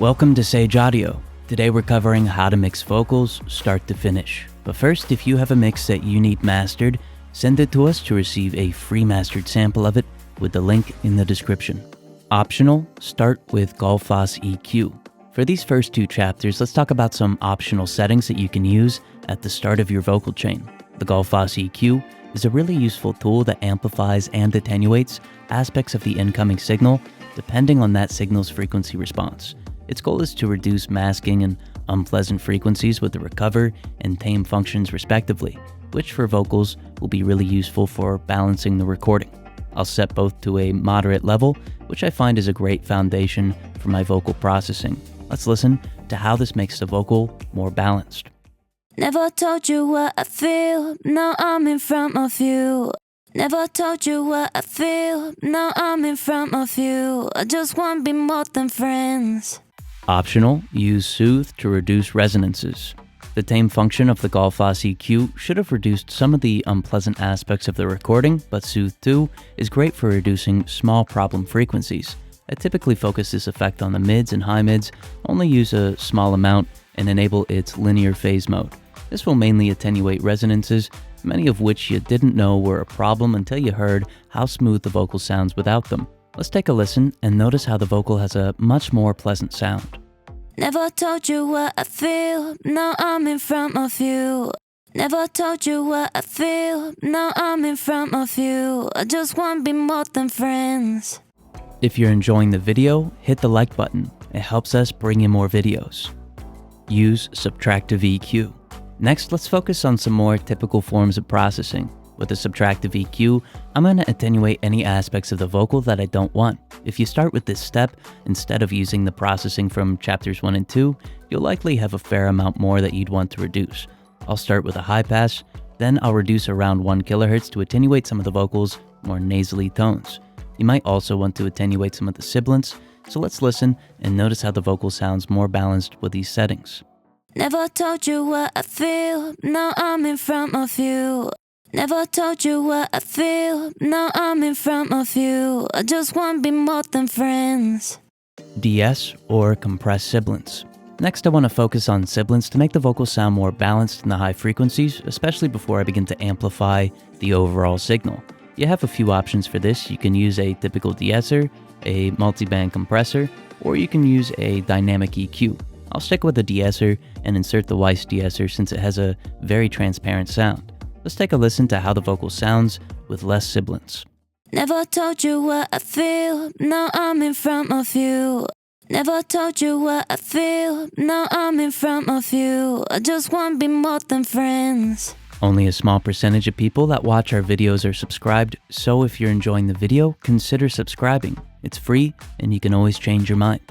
Welcome to Sage Audio. Today we're covering how to mix vocals start to finish. But first, if you have a mix that you need mastered, send it to us to receive a free mastered sample of it with the link in the description. Optional, start with Gullfoss EQ. For these first two chapters, let's talk about some optional settings that you can use at the start of your vocal chain. The Gullfoss EQ is a really useful tool that amplifies and attenuates aspects of the incoming signal depending on that signal's frequency response. Its goal is to reduce masking and unpleasant frequencies with the recover and tame functions respectively, which for vocals will be really useful for balancing the recording. I'll set both to a moderate level, which I find is a great foundation for my vocal processing. Let's listen to how this makes the vocal more balanced. Never told you what I feel, now I'm in front of you. Never told you what I feel, now I'm in front of you. I just want to be more than friends. Optional, use Soothe to reduce resonances. The tame function of the Gullfoss EQ should have reduced some of the unpleasant aspects of the recording, but Soothe 2 is great for reducing small problem frequencies. I typically focus this effect on the mids and high mids, only use a small amount, and enable its linear phase mode. This will mainly attenuate resonances, many of which you didn't know were a problem until you heard how smooth the vocal sounds without them. Let's take a listen and notice how the vocal has a much more pleasant sound. Never told you what I feel, now I'm in front of you. Never told you what I feel, now I'm in front of you. I just want to be more than friends. If you're enjoying the video, hit the like button. It helps us bring you more videos. Use Subtractive EQ. Next, let's focus on some more typical forms of processing. With the Subtractive EQ, I'm going to attenuate any aspects of the vocal that I don't want. If you start with this step, instead of using the processing from chapters 1 and 2, you'll likely have a fair amount more that you'd want to reduce. I'll start with a high pass, then I'll reduce around 1 kHz to attenuate some of the vocal's more nasally tones. You might also want to attenuate some of the sibilants, so let's listen and notice how the vocal sounds more balanced with these settings. Never told you what I feel, now I'm in front of you. Never told you what I feel, now I'm in front of you. I just want to be more than friends. DS or compressed sibilants. Next, I want to focus on sibilants to make the vocal sound more balanced in the high frequencies, especially before I begin to amplify the overall signal. You have a few options for this. You can use a typical de-esser, a multiband compressor, or you can use a dynamic EQ. I'll stick with the de-esser and insert the Weiss de-esser since it has a very transparent sound. Let's take a listen to how the vocal sounds with less sibilants. Never told you what I feel, now I'm in front of you. Never told you what I feel, now I'm in front of you. I just want to be more than friends. Only a small percentage of people that watch our videos are subscribed, so if you're enjoying the video, consider subscribing. It's free and you can always change your mind.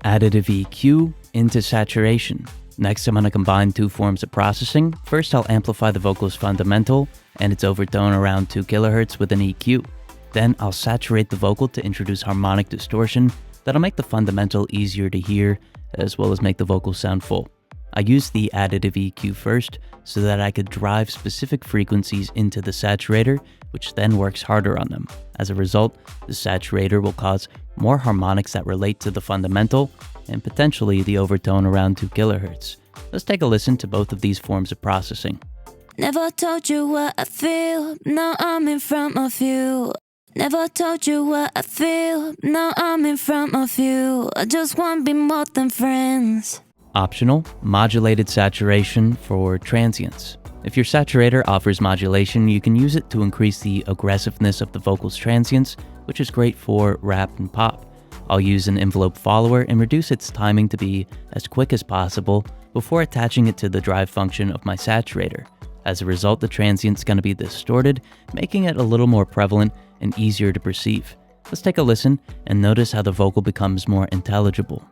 Additive EQ into saturation. Next, I'm going to combine two forms of processing. First, I'll amplify the vocal's fundamental and its overtone around 2 kHz with an EQ. Then, I'll saturate the vocal to introduce harmonic distortion that'll make the fundamental easier to hear, as well as make the vocal sound full. I used the additive EQ first so that I could drive specific frequencies into the saturator, which then works harder on them. As a result, the saturator will cause more harmonics that relate to the fundamental and potentially the overtone around 2 kHz. Let's take a listen to both of these forms of processing. Never told you what I feel, now I'm in front of you. Never told you what I feel, now I'm in front of you. I just want to be more than friends. Optional, modulated saturation for transients. If your saturator offers modulation, you can use it to increase the aggressiveness of the vocal's transients, which is great for rap and pop. I'll use an envelope follower and reduce its timing to be as quick as possible before attaching it to the drive function of my saturator. As a result, the transient's going to be distorted, making it a little more prevalent and easier to perceive. Let's take a listen and notice how the vocal becomes more intelligible.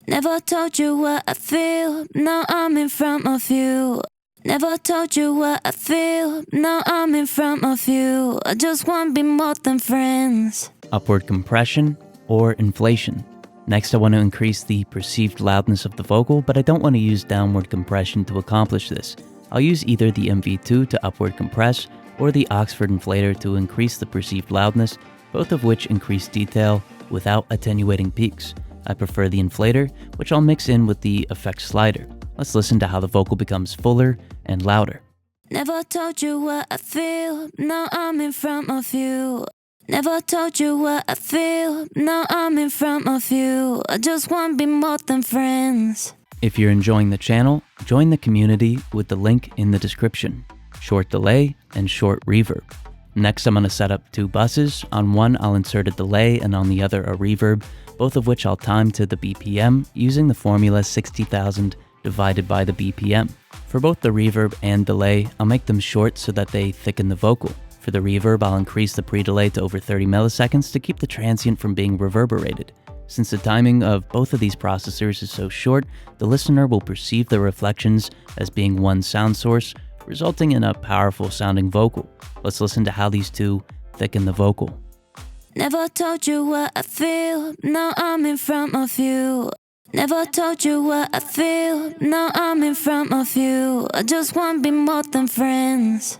Never told you what I feel, now I'm in front of you. Never told you what I feel, now I'm in front of you. I just want to be more than friends. Upward compression or inflation. Next, I want to increase the perceived loudness of the vocal, but I don't want to use downward compression to accomplish this. I'll use either the MV2 to upward compress or the Oxford inflator to increase the perceived loudness, both of which increase detail without attenuating peaks. I prefer the inflator, which I'll mix in with the effects slider. Let's listen to how the vocal becomes fuller and louder. Never told you what I feel, now I'm in front of you. Never told you what I feel, now I'm in front of you. I just want to be more than friends. If you're enjoying the channel, join the community with the link in the description. Short delay and short reverb. Next, I'm going to set up two buses. On one, I'll insert a delay and on the other a reverb, both of which I'll time to the BPM using the formula 60,000 divided by the BPM. For both the reverb and delay, I'll make them short so that they thicken the vocal. For the reverb, I'll increase the pre-delay to over 30 milliseconds to keep the transient from being reverberated. Since the timing of both of these processors is so short, the listener will perceive the reflections as being one sound source, resulting in a powerful sounding vocal. Let's listen to how these two thicken the vocal. Never told you what I feel, now I'm in front of you. Never told you what I feel, now I'm in front of you. I just want to be more than friends.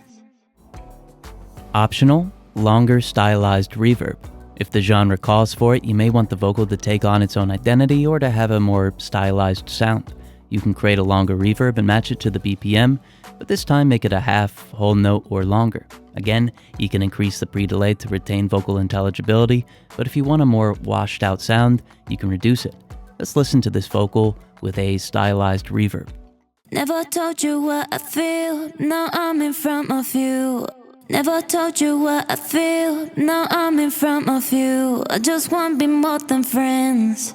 Optional, longer stylized reverb. If the genre calls for it, you may want the vocal to take on its own identity or to have a more stylized sound. You can create a longer reverb and match it to the BPM, but this time make it a half, whole note, or longer. Again, you can increase the pre-delay to retain vocal intelligibility, but if you want a more washed out sound, you can reduce it. Let's listen to this vocal with a stylized reverb. Never told you what I feel, now I'm in front of you. Never told you what I feel, now I'm in front of you. I just want to be more than friends.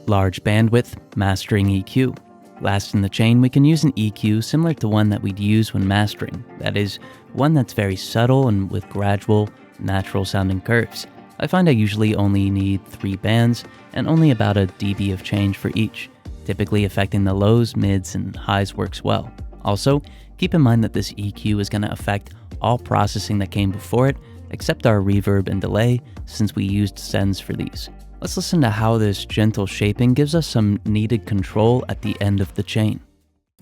Large bandwidth, mastering EQ. Last in the chain, we can use an EQ similar to one that we'd use when mastering. That is, one that's very subtle and with gradual, natural sounding curves. I find I usually only need 3 bands and only about a dB of change for each. Typically affecting the lows, mids, and highs works well. Also, keep in mind that this EQ is going to affect all processing that came before it, except our reverb and delay, since we used sends for these. Let's listen to how this gentle shaping gives us some needed control at the end of the chain.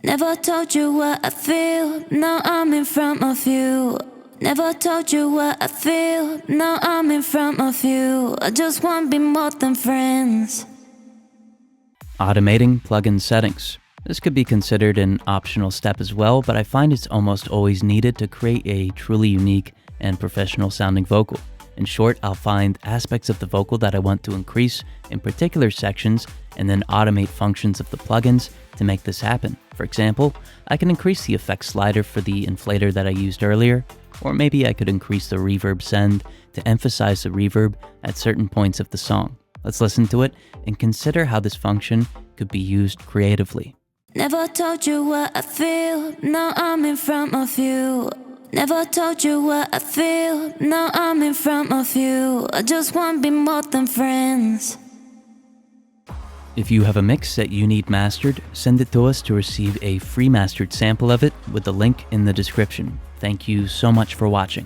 Never told you what I feel, now I'm in front of you. Never told you what I feel, now I'm in front of you. I just want to be more than friends. Automating plugin settings. This could be considered an optional step as well, but I find it's almost always needed to create a truly unique and professional sounding vocal. In short, I'll find aspects of the vocal that I want to increase in particular sections and then automate functions of the plugins to make this happen. For example, I can increase the effects slider for the inflator that I used earlier, or maybe I could increase the reverb send to emphasize the reverb at certain points of the song. Let's listen to it and consider how this function could be used creatively. Never told you what I feel, now I'm in front of you. Never told you what I feel, now I'm in front of you. I just want to be more than friends. If you have a mix that you need mastered, send it to us to receive a free mastered sample of it with the link in the description. Thank you so much for watching.